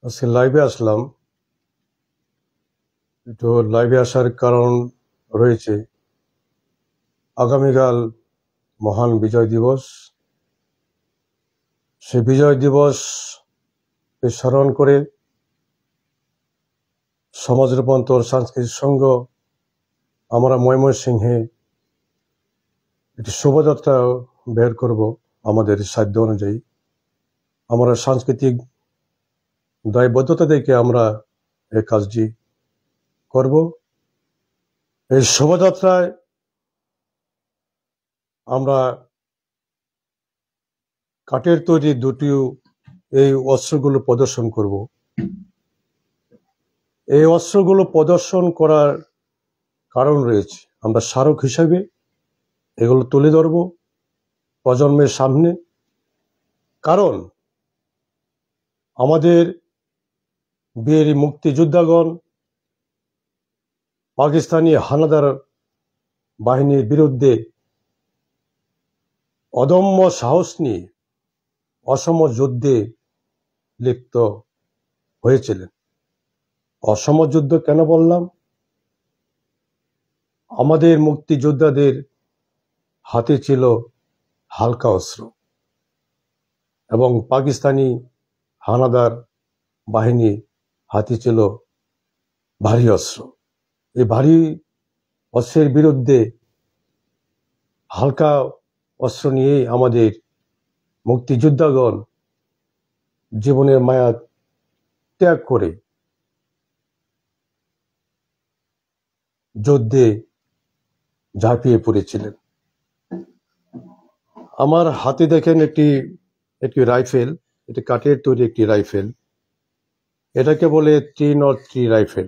আজকে লাইভে আসলাম। একটু লাইভে আসার কারণ রয়েছে, আগামীকাল মহান বিজয় দিবস। সে বিজয় দিবস স্মরণ করে সমাজ রূপান্তর সাংস্কৃতিক সংঘ আমরা ময়মনসিংহে একটি শোভাযাত্রা বের করব। আমাদের সাধ্য অনুযায়ী আমরা সাংস্কৃতিক দায়বদ্ধতা দেখে আমরা এই কাজটি করব। এই শোভাযাত্রায় আমরা কাঠের তৈরি দুটি এই অস্ত্রগুলো প্রদর্শন করব। এই অস্ত্রগুলো প্রদর্শন করার কারণ রয়েছে, আমরা স্মারক হিসেবে এগুলো তুলে ধরব প্রজন্মের সামনে। কারণ আমাদের বীর মুক্তিযোদ্ধাগণ পাকিস্তানি হানাদার বাহিনীর বিরুদ্ধে অদম্য সাহস নিয়ে অসম যুদ্ধে লিপ্ত হয়েছিলেন। অসম যুদ্ধ কেন বললাম? আমাদের মুক্তিযোদ্ধাদের হাতে ছিল হালকা অস্ত্র এবং পাকিস্তানি হানাদার বাহিনী হাতে ছিল ভারী অস্ত্র। এই ভারী অস্ত্রের বিরুদ্ধে হালকা অস্ত্র নিয়েই আমাদের মুক্তিযোদ্ধাগণ জীবনের মায়া ত্যাগ করে যুদ্ধে ঝাঁপিয়ে পড়েছিলেন। আমার হাতে দেখেন একটি রাইফেল, এটি কাঠের তৈরি একটি রাইফেল। এটাকে বলে 303 রাইফেল।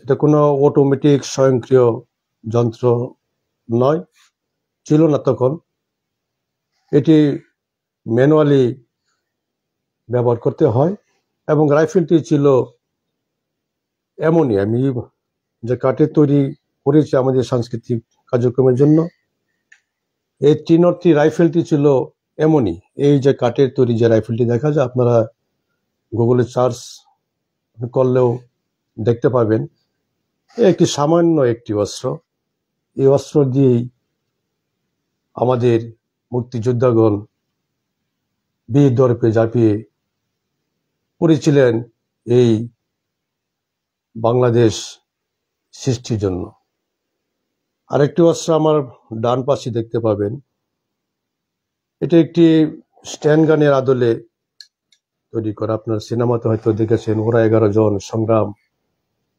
এটা কোনো অটোমেটিক স্বয়ংক্রিয় যন্ত্র নয়, ছিল না তখন। এটি ম্যানুয়ালি ব্যবহার করতে হয় এবং রাইফেলটি ছিল এমনই, আমি যে কাঠের তৈরি করেছি আমাদের সাংস্কৃতিক কার্যক্রমের জন্য, এই 303 রাইফেলটি ছিল এমনই। এই যে কাঠের তৈরি যে রাইফেলটি দেখা যায়, আপনারা গুগলে সার্চ করলেও দেখতে পাবেন। একটি সামান্য একটি অস্ত্র। এই অস্ত্র দিয়েই আমাদের মুক্তিযোদ্ধাগণ বীর দর্পে ঝাঁপিয়ে পড়েছিলেন এই বাংলাদেশ সৃষ্টির জন্য। আরেকটি অস্ত্র আমার ডান পাশে দেখতে পাবেন। এটা একটি স্ট্যান্ড গানের আদলে তৈরি করা। আপনার সিনেমাতে হয়তো দেখেছেন, ওরা 11 জন সংগ্রাম,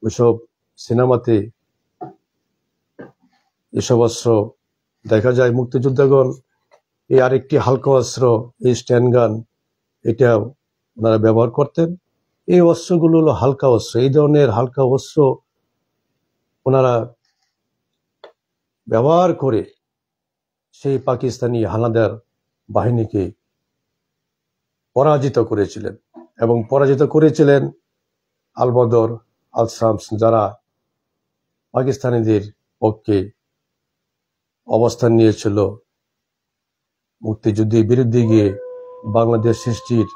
ওইসব সিনেমাতে এসব অস্ত্র দেখা যায়। মুক্তিযোদ্ধাগণ এই আরেকটি হালকা অস্ত্র, এই স্ট্যান্ড গান, এটা ওনারা ব্যবহার করতেন। এই অস্ত্রগুলো হলো হালকা অস্ত্র। এই ধরনের হালকা অস্ত্র ওনারা ব্যবহার করে সেই পাকিস্তানি হানাদার বাহিনীকে পরাজিত করেছিলেন এবং পরাজিত করেছিলেন আল বদর, আল শামস, যারা পাকিস্তানিদের পক্ষে অবস্থান নিয়েছিল মুক্তিযুদ্ধের বিরুদ্ধে গিয়ে, বাংলাদেশ সৃষ্টির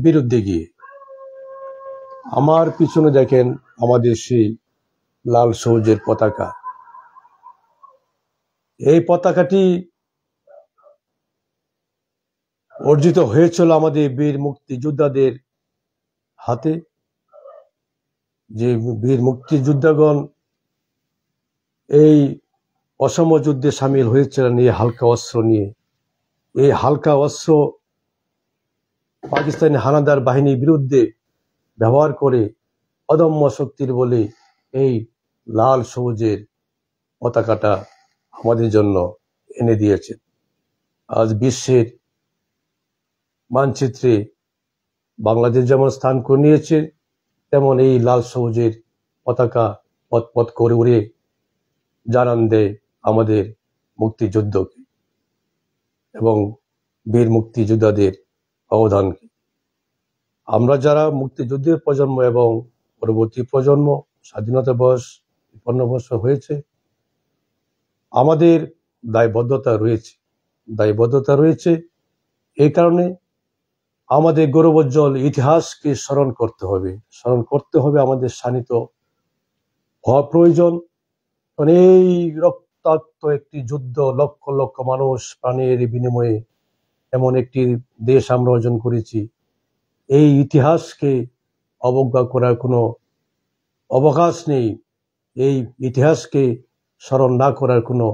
বিরুদ্ধে গিয়ে। আমার পিছনে দেখেন আমাদের সেই লাল সবুজের পতাকা। এই পতাকাটি অর্জিত হয়েছিল আমাদের বীর মুক্তিযোদ্ধাদের হাতে। যে বীর মুক্তিযোদ্ধাগণ এই অসম যুদ্ধে সামিল হয়েছিলেন এই হালকা অস্ত্র নিয়ে। এই হালকা অস্ত্র পাকিস্তানি হানাদার বাহিনীর বিরুদ্ধে ব্যবহার করে অদম্য শক্তির বলে এই লাল সবুজের পতাকাটা আমাদের জন্য এনে দিয়েছে। আজ বিশ্বের মানচিত্রে বাংলাদেশ যেমন স্থান করে নিয়েছে, তেমন এই লাল সবুজের পতাকা পথ পথ করে উড়ে জানান দেয় আমাদের মুক্তিযুদ্ধকে এবং বীর মুক্তিযোদ্ধাদের অবদানকে। আমরা যারা মুক্তিযুদ্ধের প্রজন্ম এবং পরবর্তী প্রজন্ম, স্বাধীনতা বয়স ৫৫ বছর হয়েছে, আমাদের দায়বদ্ধতা রয়েছে। এই কারণে আমাদের গৌরবোজ্জ্বল ইতিহাসকে স্মরণ করতে হবে, আমাদের শানিত হওয়া প্রয়োজন। এই রক্তাক্ত একটি যুদ্ধ, লক্ষ লক্ষ মানুষ প্রাণের বিনিময়ে এমন একটি দেশ আমরা অর্জন করেছি। এই ইতিহাসকে অবজ্ঞা করার কোনো অবকাশ নেই, এই ইতিহাসকে স্মরণ না করার কোনো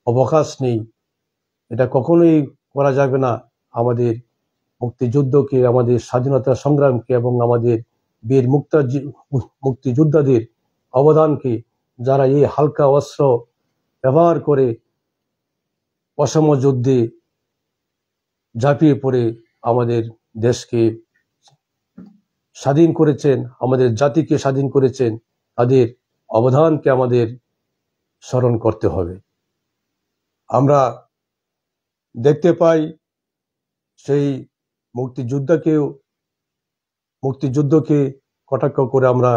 অবকাশ নেই। এটা কখনোই করা যাবে না। আমাদের মুক্তিযুদ্ধকে, আমাদের স্বাধীনতা সংগ্রামকে এবং আমাদের বীর মুক্তিযোদ্ধাদের অবদানকে, যারা এই হালকা অস্ত্র ব্যবহার করে অসম যুদ্ধে ঝাঁপিয়ে পড়ে আমাদের দেশকে স্বাধীন করেছেন, আমাদের জাতিকে স্বাধীন করেছেন, তাদের অবদানকে আমাদের স্মরণ করতে হবে। আমরা দেখতে পাই সেই মুক্তিযুদ্ধকে কটাক্ষ করে আমরা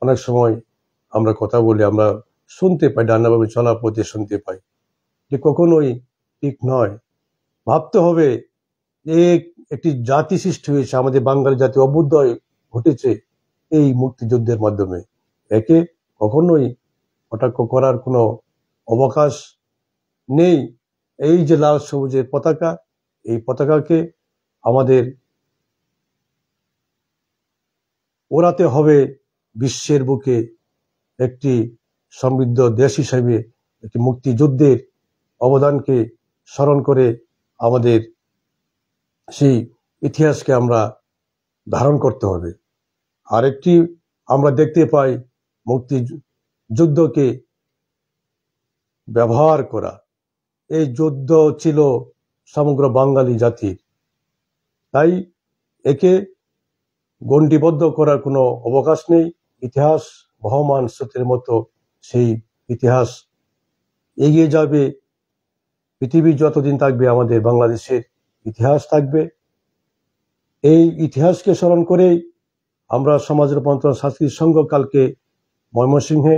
অনেক সময় আমরা কথা বলি, আমরা শুনতে পাই, ডান্নাভাবে চলার পথে শুনতে পাই, যে কখনোই ঠিক নয়। ভাবতে হবে একটি জাতি সৃষ্টি হয়েছে, আমাদের বাঙালি জাতি অভ্যুদয় ঘটেছে এই মুক্তিযুদ্ধের মাধ্যমে। একে কখনোই কটাক্ষ করার কোনো অবকাশ নেই। এই যে লাল সবুজের পতাকা, এই পতাকাকে আমাদের ওড়াতে হবে বিশ্বের বুকে একটি সমৃদ্ধ দেশ হিসেবে। একটি মুক্তিযুদ্ধের অবদানকে স্মরণ করে আমাদের সেই ইতিহাসকে আমরা ধারণ করতে হবে। আরেকটি আমরা দেখতে পাই মুক্তিযুদ্ধকে ব্যবহার করা। এই যুদ্ধ ছিল সমগ্র বাঙালি জাতির, তাই একে গণ্ডিবদ্ধ করার কোনো অবকাশ নেই। ইতিহাস বহমান স্রোতের মতো, সেই ইতিহাস এগিয়ে যাবে। পৃথিবী যতদিন থাকবে আমাদের বাংলাদেশের ইতিহাস থাকবে। এই ইতিহাসকে স্মরণ করেই আমরা সমাজ রূপান্তর সাংস্কৃতিক সংঘ কালকে ময়মনসিংহে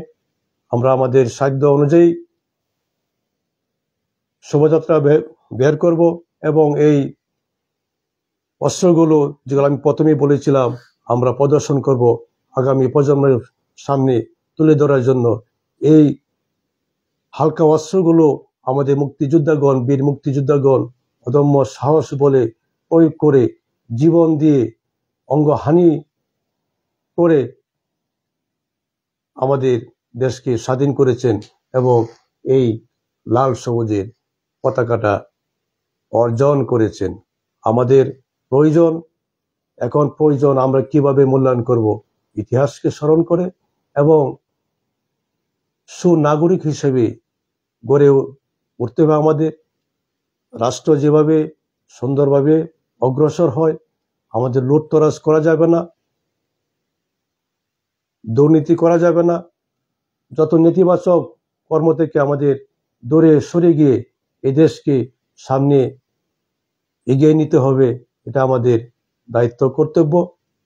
আমরা আমাদের সাধ্য অনুযায়ী শোভাযাত্রা বের করব এবং এই অস্ত্রগুলো, যেগুলো আমি প্রথমেই বলেছিলাম, আমরা প্রদর্শন করব আগামী প্রজন্মের সামনে তুলে ধরার জন্য। এই হালকা অস্ত্রগুলো আমাদের মুক্তিযোদ্ধাগণ, বীর মুক্তিযোদ্ধাগণ অদম্য সাহস বলে প্রয়োগ করে, জীবন দিয়ে অঙ্গহানি করে আমাদের দেশকে স্বাধীন করেছেন এবং এই লাল সবুজের পতাকাটা অর্জন করেছেন। আমাদের এখন প্রয়োজন আমরা কিভাবে মূল্যায়ন করব, ইতিহাসকে স্মরণ করে এবং সুনাগরিক হিসেবে গড়ে উঠতে হবে। আমাদের রাষ্ট্র যেভাবে সুন্দরভাবে অগ্রসর হয়, আমাদের লুটতরাজ করা যাবে না, দুর্নীতি করা যাবে না। যত নেতিবাচক কর্ম থেকে আমাদের দূরে সরে গিয়ে এই দেশকে সামনে এগিয়ে নিতে হবে। এটা আমাদের দায়িত্ব, কর্তব্য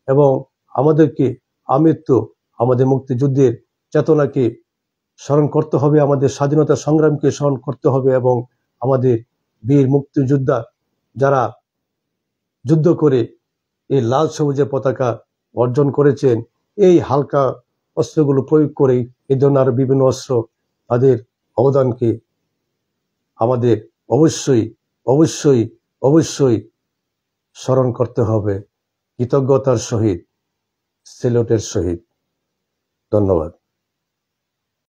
এবং আমাদেরকে আমৃত্যু আমাদের মুক্তিযুদ্ধের চেতনাকে স্মরণ করতে হবে, আমাদের স্বাধীনতা সংগ্রামকে স্মরণ করতে হবে এবং আমাদের বীর মুক্তিযোদ্ধা যারা যুদ্ধ করে এই লাল সবুজের পতাকা অর্জন করেছেন, এই হালকা অস্ত্রগুলো প্রয়োগ করে এই ধরনের আরো বিভিন্ন অস্ত্র, তাদের অবদানকে আমাদের অবশ্যই অবশ্যই অবশ্যই স্মরণ করতে হবে কৃতজ্ঞতার সহিত, সেলুটের সহিত। ধন্যবাদ।